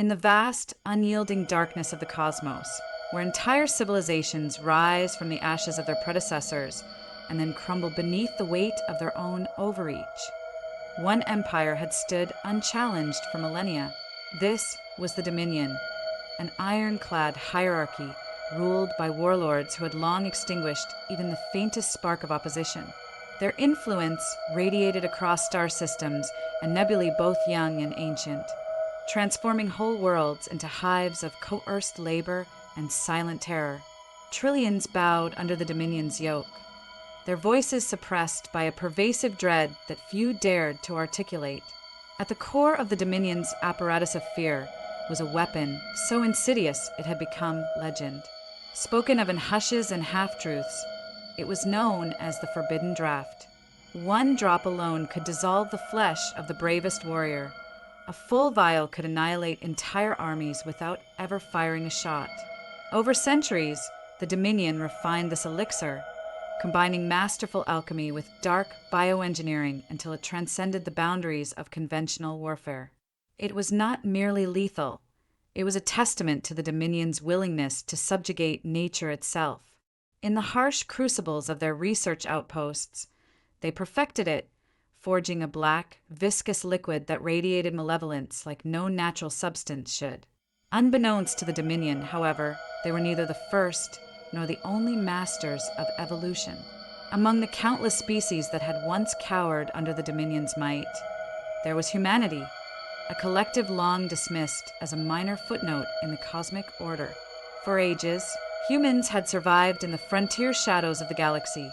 In the vast, unyielding darkness of the cosmos, where entire civilizations rise from the ashes of their predecessors and then crumble beneath the weight of their own overreach, one empire had stood unchallenged for millennia. This was the Dominion, an ironclad hierarchy ruled by warlords who had long extinguished even the faintest spark of opposition. Their influence radiated across star systems and nebulae both young and ancient, transforming whole worlds into hives of coerced labor and silent terror. Trillions bowed under the Dominion's yoke, their voices suppressed by a pervasive dread that few dared to articulate. At the core of the Dominion's apparatus of fear was a weapon so insidious it had become legend. Spoken of in hushes and half-truths, it was known as the Forbidden Draught. One drop alone could dissolve the flesh of the bravest warrior. A full vial could annihilate entire armies without ever firing a shot. Over centuries, the Dominion refined this elixir, combining masterful alchemy with dark bioengineering until it transcended the boundaries of conventional warfare. It was not merely lethal. It was a testament to the Dominion's willingness to subjugate nature itself. In the harsh crucibles of their research outposts, they perfected it, forging a black, viscous liquid that radiated malevolence like no natural substance should. Unbeknownst to the Dominion, however, they were neither the first nor the only masters of evolution. Among the countless species that had once cowered under the Dominion's might, there was humanity, a collective long dismissed as a minor footnote in the cosmic order. For ages, humans had survived in the frontier shadows of the galaxy,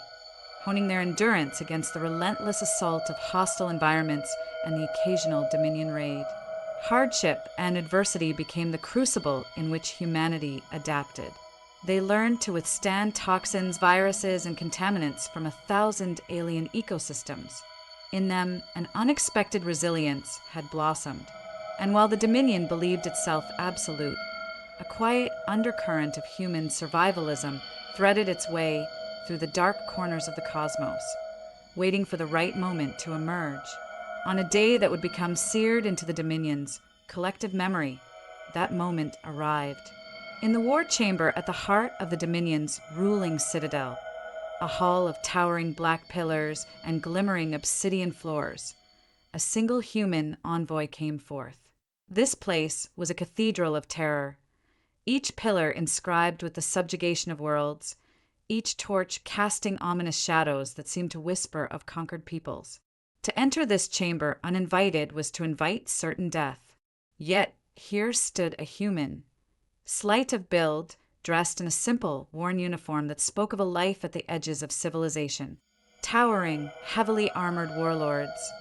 honing their endurance against the relentless assault of hostile environments and the occasional Dominion raid. Hardship and adversity became the crucible in which humanity adapted. They learned to withstand toxins, viruses, and contaminants from 1,000 alien ecosystems. In them, an unexpected resilience had blossomed. And while the Dominion believed itself absolute, a quiet undercurrent of human survivalism threaded its way through the dark corners of the cosmos, waiting for the right moment to emerge. On a day that would become seared into the Dominion's collective memory, that moment arrived. In the war chamber at the heart of the Dominion's ruling citadel, a hall of towering black pillars and glimmering obsidian floors, a single human envoy came forth. This place was a cathedral of terror, each pillar inscribed with the subjugation of worlds, each torch casting ominous shadows that seemed to whisper of conquered peoples. To enter this chamber uninvited was to invite certain death. Yet here stood a human, slight of build, dressed in a simple, worn uniform that spoke of a life at the edges of civilization. Towering, heavily armored warlords,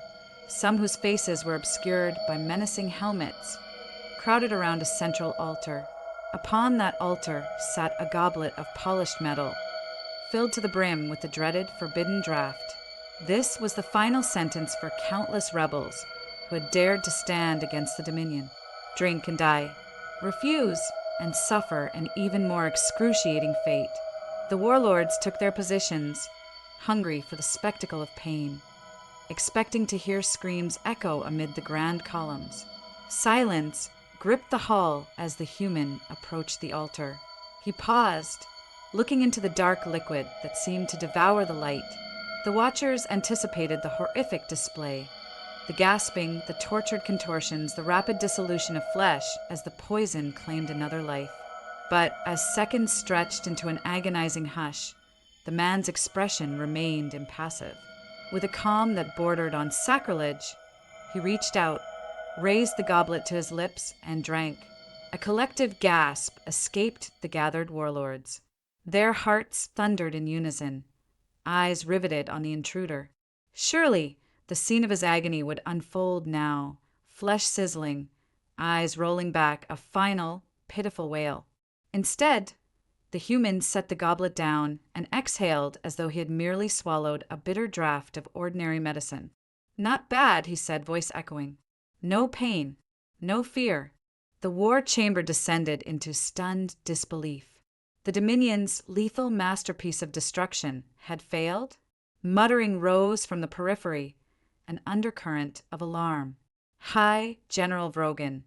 some whose faces were obscured by menacing helmets, crowded around a central altar. Upon that altar sat a goblet of polished metal, filled to the brim with the dreaded Forbidden Draught. This was the final sentence for countless rebels who had dared to stand against the Dominion. Drink and die. Refuse and suffer an even more excruciating fate. The warlords took their positions, hungry for the spectacle of pain, expecting to hear screams echo amid the grand columns. Silence gripped the hall as the human approached the altar. He paused, looking into the dark liquid that seemed to devour the light. The watchers anticipated the horrific display, the gasping, the tortured contortions, the rapid dissolution of flesh as the poison claimed another life. But as seconds stretched into an agonizing hush, the man's expression remained impassive. With a calm that bordered on sacrilege, he reached out, raised the goblet to his lips, and drank. A collective gasp escaped the gathered warlords. Their hearts thundered in unison, eyes riveted on the intruder. Surely, the scene of his agony would unfold now, flesh sizzling, eyes rolling back, a final, pitiful wail. Instead, the human set the goblet down and exhaled as though he had merely swallowed a bitter draught of ordinary medicine. "Not bad," he said, voice echoing. "No pain, no fear." The war chamber descended into stunned disbelief. The Dominion's lethal masterpiece of destruction had failed? Muttering rose from the periphery, an undercurrent of alarm. "Hi, General Vrogan.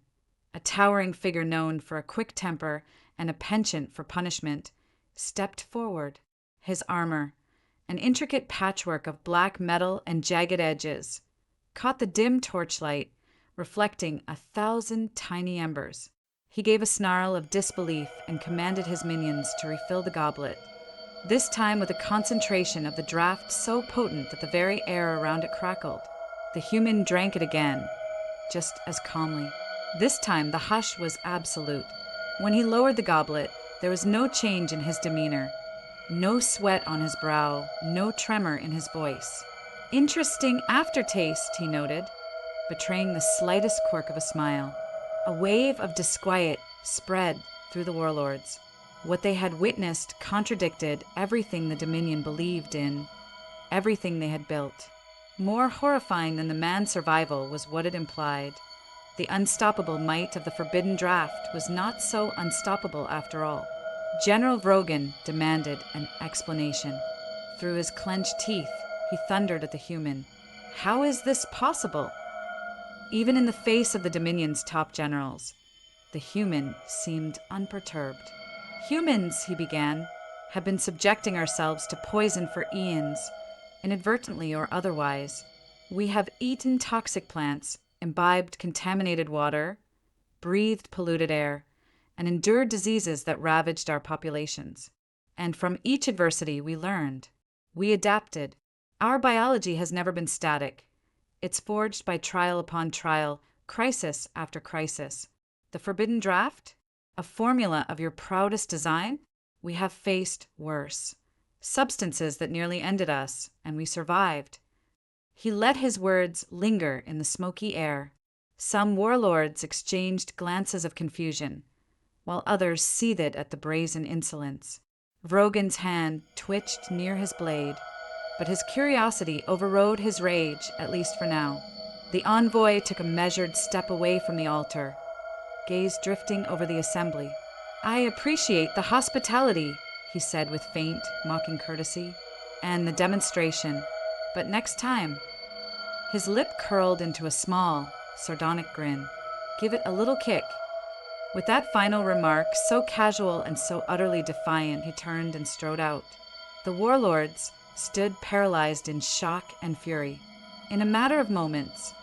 a towering figure known for a quick temper and a penchant for punishment, stepped forward. His armor, an intricate patchwork of black metal and jagged edges, caught the dim torchlight, reflecting 1,000 tiny embers. He gave a snarl of disbelief and commanded his minions to refill the goblet, this time with a concentration of the draught so potent that the very air around it crackled. The human drank it again, just as calmly. This time the hush was absolute. When he lowered the goblet, there was no change in his demeanor, no sweat on his brow, no tremor in his voice. Interesting aftertaste, he noted, betraying the slightest quirk of a smile. A wave of disquiet spread through the warlords. What they had witnessed contradicted everything the Dominion believed in, everything they had built. More horrifying than the man's survival was what it implied. The unstoppable might of the Forbidden Draught was not so unstoppable after all. General Vrogan demanded an explanation. Through his clenched teeth, he thundered at the human. How is this possible? Even in the face of the Dominion's top generals, the human seemed unperturbed. Humans, he began, have been subjecting ourselves to poison for eons, inadvertently or otherwise. We have eaten toxic plants, imbibed contaminated water, breathed polluted air, and endured diseases that ravaged our populations. And from each adversity we learned. We adapted. Our biology has never been static. It's forged by trial upon trial, crisis after crisis. The Forbidden Draught? A formula of your proudest design? We have faced worse. Substances that nearly ended us, and we survived. He let his words linger in the smoky air. Some warlords exchanged glances of confusion, while others seethed at the brazen insolence. Vrogan's hand twitched near his blade, but his curiosity overrode his rage, at least for now. The envoy took a measured step away from the altar, gaze drifting over the assembly. I appreciate the hospitality, he said with faint, mocking courtesy, and the demonstration. But next time, his lip curled into a small, sardonic grin. Give it a little kick. With that final remark, so casual and so utterly defiant, he turned and strode out. The warlords stood paralyzed in shock and fury. In a matter of moments,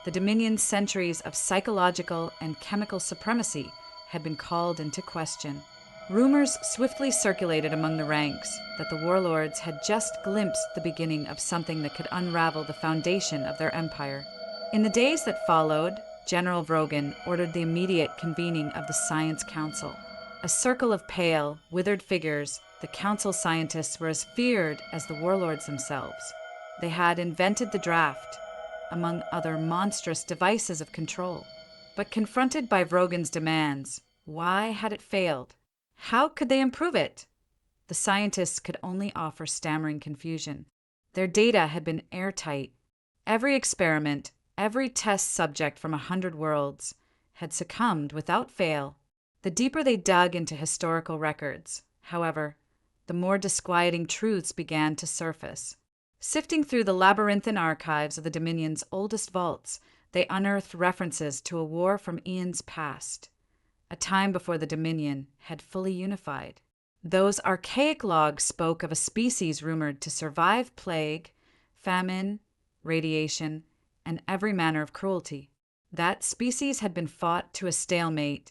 the Dominion's centuries of psychological and chemical supremacy had been called into question. Rumors swiftly circulated among the ranks that the warlords had just glimpsed the beginning of something that could unravel the foundation of their empire. In the days that followed, General Vrogan ordered the immediate convening of the Science Council. A circle of pale, withered figures, the council scientists were as feared as the warlords themselves. They had invented the draft, among other monstrous devices of control. But confronted by Vrogan's demands, why had it failed? How could they improve it? The scientists could only offer stammering confusion. Their data had been airtight. Every experiment, every test subject from 100 worlds had succumbed without fail. The deeper they dug into historical records, however, the more disquieting truths began to surface. Sifting through the labyrinthine archives of the Dominion's oldest vaults, they unearthed references to a war from eons past, a time before the Dominion had fully unified. Those archaic logs spoke of a species rumored to survive plague, famine, radiation, and every manner of cruelty. That species had been fought to a stalemate,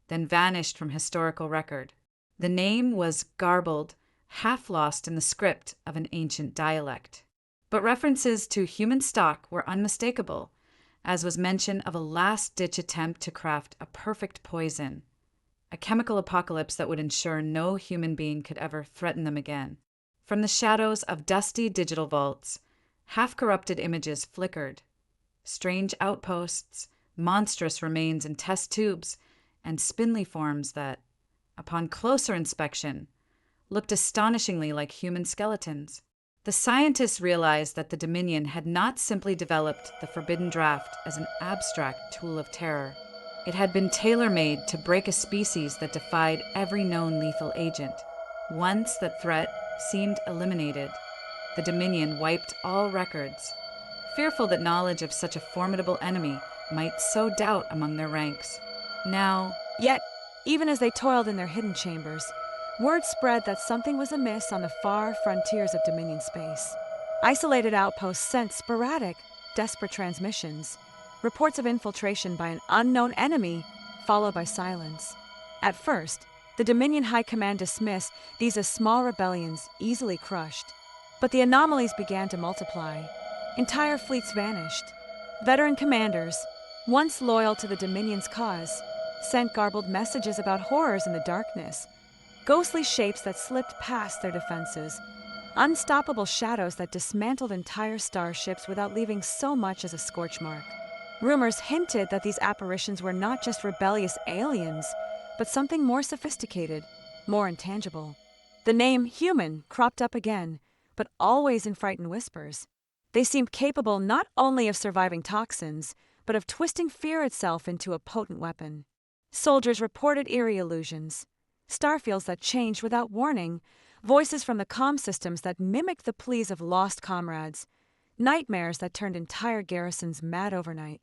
then vanished from historical record. The name was garbled, half lost in the script of an ancient dialect. But references to human stock were unmistakable, as was mention of a last-ditch attempt to craft a perfect poison, a chemical apocalypse that would ensure no human being could ever threaten them again. From the shadows of dusty digital vaults, half-corrupted images flickered. Strange outposts, monstrous remains in test tubes, and spindly forms that, upon closer inspection, looked astonishingly like human skeletons. The scientists realized that the Dominion had not simply developed the Forbidden Draught as an abstract tool of terror. It had been tailor-made to break a species that defied every known lethal agent. Once that threat seemed eliminated, the Dominion wiped all records, fearful that knowledge of such a formidable enemy might sow doubt among their ranks. Now, Yet, even as they toiled in their hidden chambers, word spread that something was amiss on the far frontiers of Dominion space. Isolated outposts sent sporadic, desperate transmissions, reports of infiltration by an unknown enemy, followed by silence. At first, the Dominion High Command dismissed these as small rebellions easily crushed. But the anomalies began to multiply. Entire fleets vanished. Veteran commanders, once loyal to the Dominion's cause, sent garbled messages about horrors in the darkness, ghostly shapes that slipped past their defenses, unstoppable shadows that dismantled entire starships without leaving so much as a scorch mark. Rumors hinted that these apparitions were not just rebellious aliens, but something more sophisticated, more intangible. The name human cropped up again, but always in frightened whispers. They seemed capable not only of surviving toxins, but of twisting fear itself into a potent weapon. Soldiers reported eerie illusions, starfields that changed without warning, voices from the comm systems that mimicked the pleas of lost comrades, nightmares that turned entire garrisons mad overnight.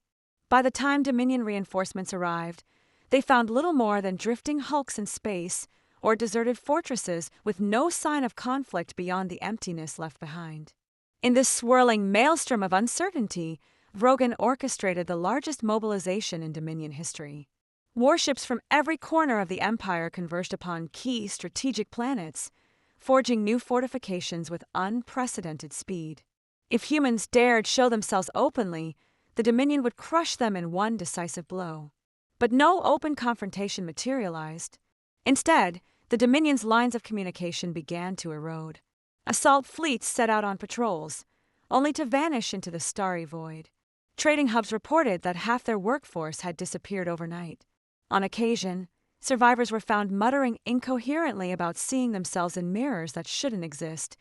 By the time Dominion reinforcements arrived, they found little more than drifting hulks in space or deserted fortresses with no sign of conflict beyond the emptiness left behind. In this swirling maelstrom of uncertainty, Vrogan orchestrated the largest mobilization in Dominion history. Warships from every corner of the Empire converged upon key strategic planets, forging new fortifications with unprecedented speed. If humans dared show themselves openly, the Dominion would crush them in one decisive blow. But no open confrontation materialized. Instead, the Dominion's lines of communication began to erode. Assault fleets set out on patrols, only to vanish into the starry void. Trading hubs reported that half their workforce had disappeared overnight. On occasion, survivors were found muttering incoherently about seeing themselves in mirrors that shouldn't exist,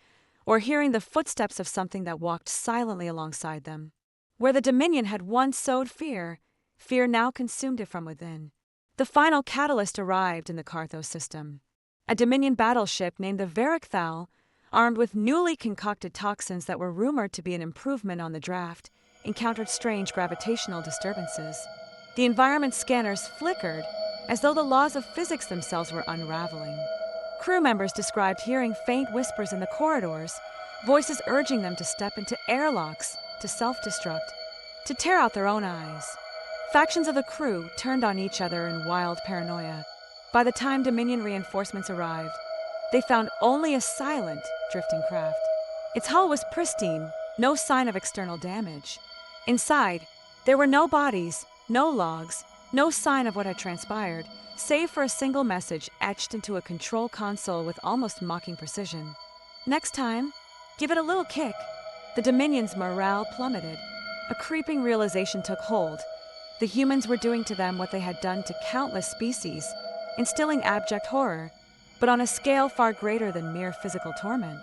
or hearing the footsteps of something that walked silently alongside them. Where the Dominion had once sowed fear, fear now consumed it from within. The final catalyst arrived in the Carthos system. A Dominion battleship named the Varicthal, armed with newly concocted toxins that were rumored to be an improvement on the draft, encountered strange gravitational disturbances. The environment scanners flickered, as though the laws of physics themselves were unraveling. Crew members described hearing faint whispers in the corridors, voices urging them to step into airlocks, to self-destruct, to tear out their own eyes. Factions of the crew turned on each other in wild paranoia. By the time Dominion reinforcements arrived, they found only a silent, drifting craft. Its hull was pristine, no sign of external damage. Inside, there were no bodies, no logs, no sign of what had transpired, save for a single message etched into a control console with almost mocking precision. Next time, give it a little kick. The Dominion's morale plummeted. A creeping realization took hold. The humans were doing to them what they had done to countless species, instilling abject horror, but on a scale far greater than mere physical torment.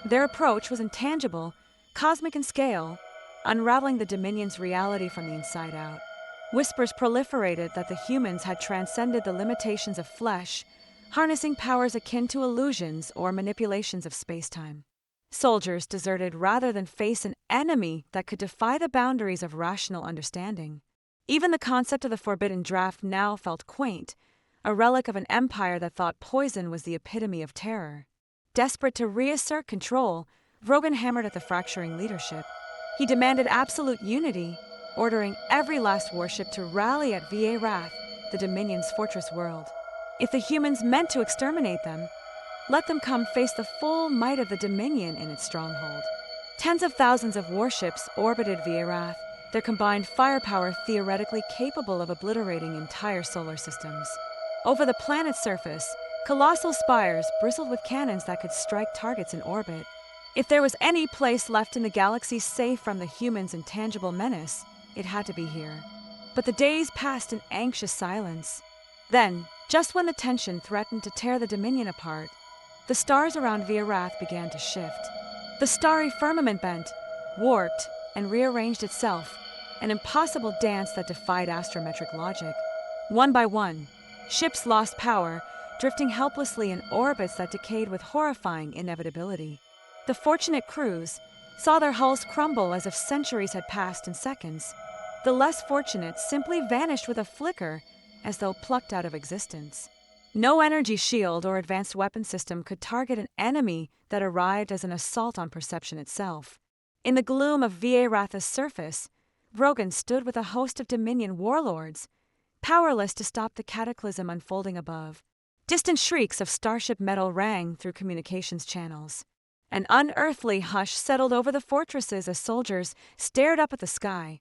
Their approach was intangible, cosmic in scale, unraveling the Dominion's reality from the inside out. Whispers proliferated that the humans had transcended the limitations of flesh, harnessing powers akin to illusions or manipulations of space-time. Soldiers deserted rather than face an enemy that could defy the boundaries of rational understanding. Even the concept of the Forbidden Draught now felt quaint, a relic of an empire that thought poison was the epitome of terror. Desperate to reassert control, Vrogan hammered at the fracturing leadership. He demanded absolute unity, ordering every last warship to rally at VA Wrath, the Dominion's fortress world. If the humans meant to exterminate them, let them come face the full might of the Dominion in its stronghold. Tens of thousands of warships orbited VA Wrath, their combined firepower theoretically capable of obliterating entire solar systems. Over the planet's surface, colossal spires bristled with cannons that could strike targets in orbit. If there was any place left in the galaxy safe from the humans' intangible menace, it had to be here. But the days passed in anxious silence. Then, just when the tension threatened to tear the Dominion apart, the stars around VA Wrath began to shift. The starry firmament bent, warped, and rearranged itself, an impossible dance that defied astrometric logic. One by one, ships lost power, drifting helplessly in orbits that decayed with horrifying inevitability. The fortunate crews saw their hulls crumble as if centuries had passed in seconds. The less fortunate simply vanished with a flicker, as though plucked out of existence. No energy shield or advanced weapon system could target an enemy that arrived as an assault on perception itself. In the gloom of Va Ratha's surface, Brogan stood with a host of Dominion warlords, powerless to stop the cataclysm unfolding above. Distant shrieks of starship metal rang through communications channels. An unearthly hush settled over the fortresses as soldiers stared up at the sky,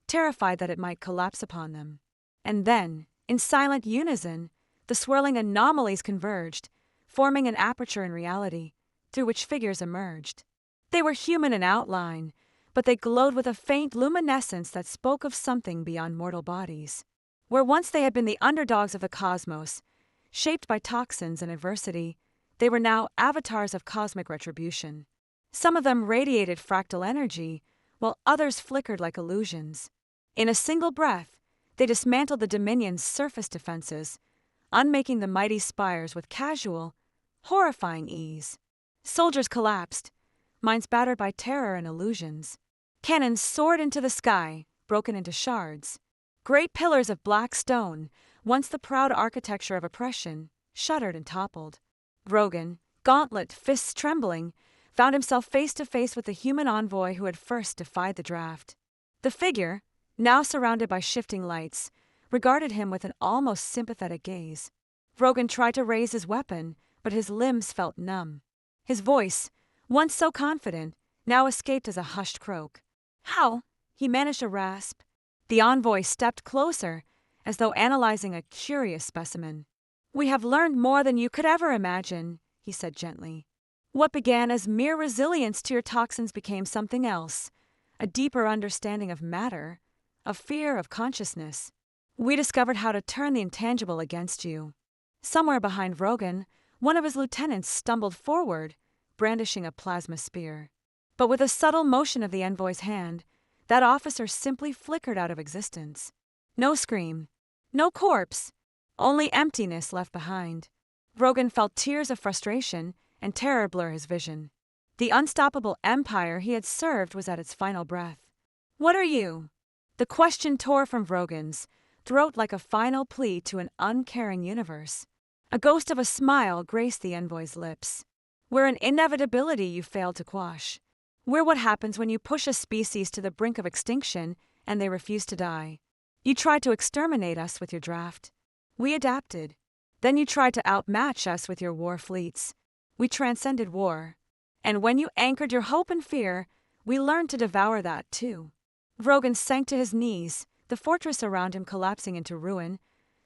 terrified that it might collapse upon them. And then, in silent unison, the swirling anomalies converged, forming an aperture in reality, through which figures emerged. They were human in outline, but they glowed with a faint luminescence that spoke of something beyond mortal bodies. Where once they had been the underdogs of the cosmos, shaped by toxins and adversity, they were now avatars of cosmic retribution. Some of them radiated fractal energy, while others flickered like illusions. In a single breath, they dismantled the Dominion's surface defenses, unmaking the mighty spires with casual, horrifying ease. Soldiers collapsed, minds battered by terror and illusions. Cannons soared into the sky, broken into shards. Great pillars of black stone, once the proud architecture of oppression, shuddered and toppled. Brogan, gauntlet, fists trembling, found himself face to face with the human envoy who had first defied the draft. The figure, now surrounded by shifting lights, regarded him with an almost sympathetic gaze. Brogan tried to raise his weapon, but his limbs felt numb. His voice, once so confident, now escaped as a hushed croak. "How?" he managed a rasp. The envoy stepped closer, as though analyzing a curious specimen. "We have learned more than you could ever imagine," he said gently. "What began as mere resilience to your toxins became something else, a deeper understanding of matter, a fear of consciousness. We discovered how to turn the intangible against you." Somewhere behind Rogan, one of his lieutenants stumbled forward, brandishing a plasma spear. But with a subtle motion of the envoy's hand, that officer simply flickered out of existence. No scream, no corpse, only emptiness left behind. Rogan felt tears of frustration and terror blur his vision. The unstoppable empire he had served was at its final breath. "What are you?" The question tore from Rogan's throat like a final plea to an uncaring universe. A ghost of a smile graced the envoy's lips. "We're an inevitability you failed to quash. We're what happens when you push a species to the brink of extinction and they refuse to die. You tried to exterminate us with your draft. We adapted. Then you tried to outmatch us with your war fleets. We transcended war. And when you anchored your hope and fear, we learned to devour that too." Rogan sank to his knees, the fortress around him collapsing into ruin,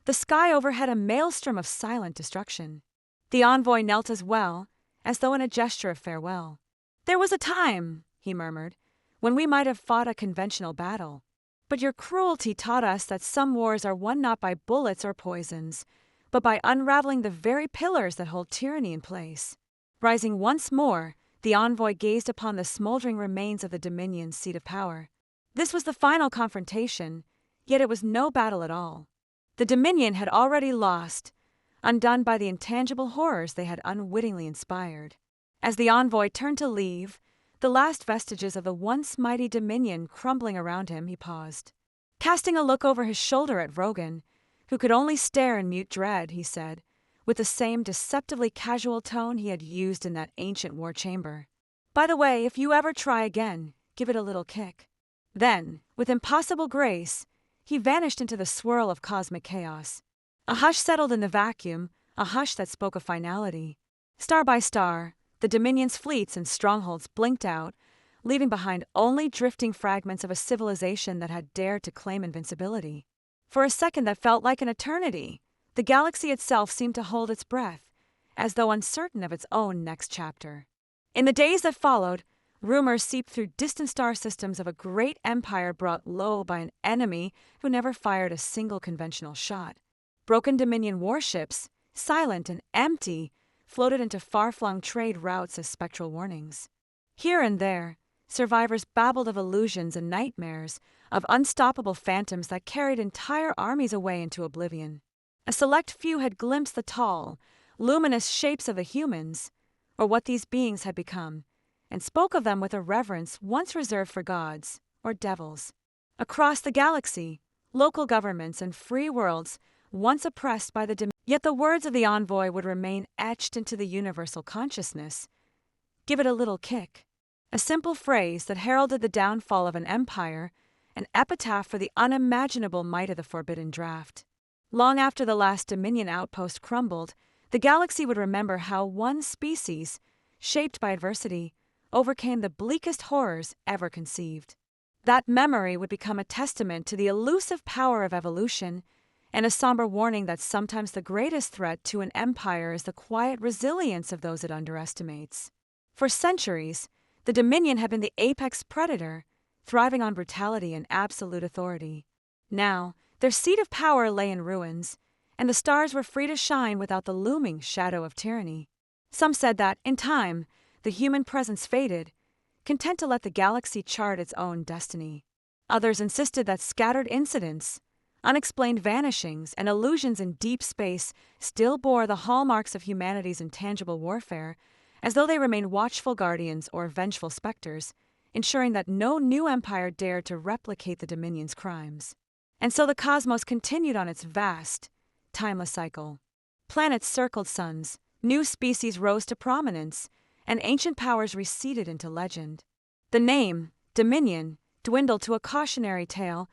the sky overhead a maelstrom of silent destruction. The envoy knelt as well, as though in a gesture of farewell. "There was a time," he murmured, "when we might have fought a conventional battle. But your cruelty taught us that some wars are won not by bullets or poisons, but by unraveling the very pillars that hold tyranny in place." Rising once more, the envoy gazed upon the smoldering remains of the Dominion's seat of power. This was the final confrontation, yet it was no battle at all. The Dominion had already lost, undone by the intangible horrors they had unwittingly inspired. As the envoy turned to leave, the last vestiges of the once mighty Dominion crumbling around him, he paused. Casting a look over his shoulder at Rogan, who could only stare in mute dread, he said, with the same deceptively casual tone he had used in that ancient war chamber, "By the way, if you ever try again, give it a little kick." Then, with impossible grace, he vanished into the swirl of cosmic chaos. A hush settled in the vacuum, a hush that spoke of finality. Star by star, the Dominion's fleets and strongholds blinked out, leaving behind only drifting fragments of a civilization that had dared to claim invincibility. For a second that felt like an eternity, the galaxy itself seemed to hold its breath, as though uncertain of its own next chapter. In the days that followed, rumors seeped through distant star systems of a great empire brought low by an enemy who never fired a single conventional shot. Broken Dominion warships, silent and empty, floated into far-flung trade routes as spectral warnings. Here and there, survivors babbled of illusions and nightmares, of unstoppable phantoms that carried entire armies away into oblivion. A select few had glimpsed the tall, luminous shapes of the humans, or what these beings had become, and spoke of them with a reverence once reserved for gods or devils. Across the galaxy, local governments and free worlds once oppressed by the Dominion. Yet the words of the envoy would remain etched into the universal consciousness. Give it a little kick. A simple phrase that heralded the downfall of an empire, an epitaph for the unimaginable might of the Forbidden Draught. Long after the last Dominion outpost crumbled, the galaxy would remember how one species, shaped by adversity, overcame the bleakest horrors ever conceived. That memory would become a testament to the elusive power of evolution and a somber warning that sometimes the greatest threat to an empire is the quiet resilience of those it underestimates. For centuries, the Dominion had been the apex predator, thriving on brutality and absolute authority. Now, their seat of power lay in ruins, and the stars were free to shine without the looming shadow of tyranny. Some said that, in time, the human presence faded, content to let the galaxy chart its own destiny. Others insisted that scattered incidents, unexplained vanishings, and illusions in deep space still bore the hallmarks of humanity's intangible warfare, as though they remained watchful guardians or vengeful specters, ensuring that no new empire dared to replicate the Dominion's crimes. And so the cosmos continued on its vast, timeless cycle. Planets circled suns, new species rose to prominence, and ancient powers receded into legend. The name, Dominion, dwindled to a cautionary tale,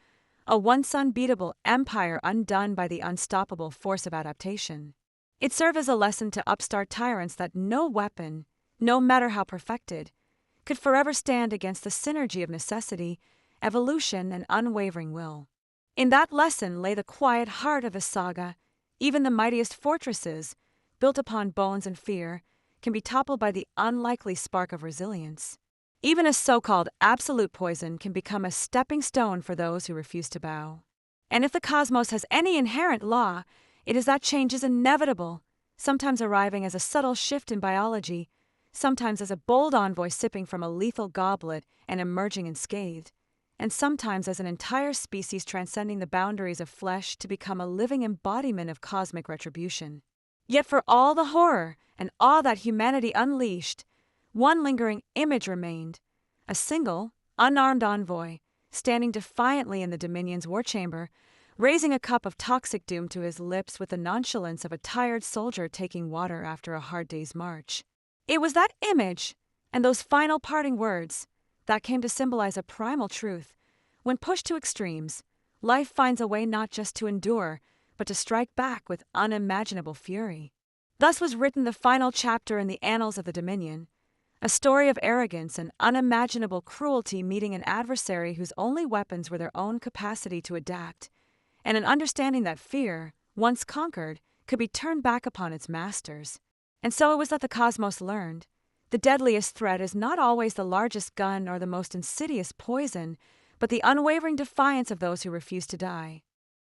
a once unbeatable empire undone by the unstoppable force of adaptation. It served as a lesson to upstart tyrants that no weapon, no matter how perfected, could forever stand against the synergy of necessity, evolution, and unwavering will. In that lesson lay the quiet heart of the saga. Even the mightiest fortresses, built upon bones and fear, can be toppled by the unlikely spark of resilience. Even a so-called absolute poison can become a stepping stone for those who refuse to bow. And if the cosmos has any inherent law, it is that change is inevitable, sometimes arriving as a subtle shift in biology, sometimes as a bold envoy sipping from a lethal goblet and emerging unscathed, and sometimes as an entire species transcending the boundaries of flesh to become a living embodiment of cosmic retribution. Yet for all the horror and awe that humanity unleashed, one lingering image remained, a single, unarmed envoy, standing defiantly in the Dominion's war chamber, raising a cup of toxic doom to his lips with the nonchalance of a tired soldier taking water after a hard day's march. It was that image, and those final parting words, that came to symbolize a primal truth. When pushed to extremes, life finds a way not just to endure, but to strike back with unimaginable fury. Thus was written the final chapter in the annals of the Dominion, a story of arrogance and unimaginable cruelty meeting an adversary whose only weapons were their own capacity to adapt, and an understanding that fear, once conquered, could be turned back upon its masters. And so it was that the cosmos learned. The deadliest threat is not always the largest gun or the most insidious poison, but the unwavering defiance of those who refuse to die.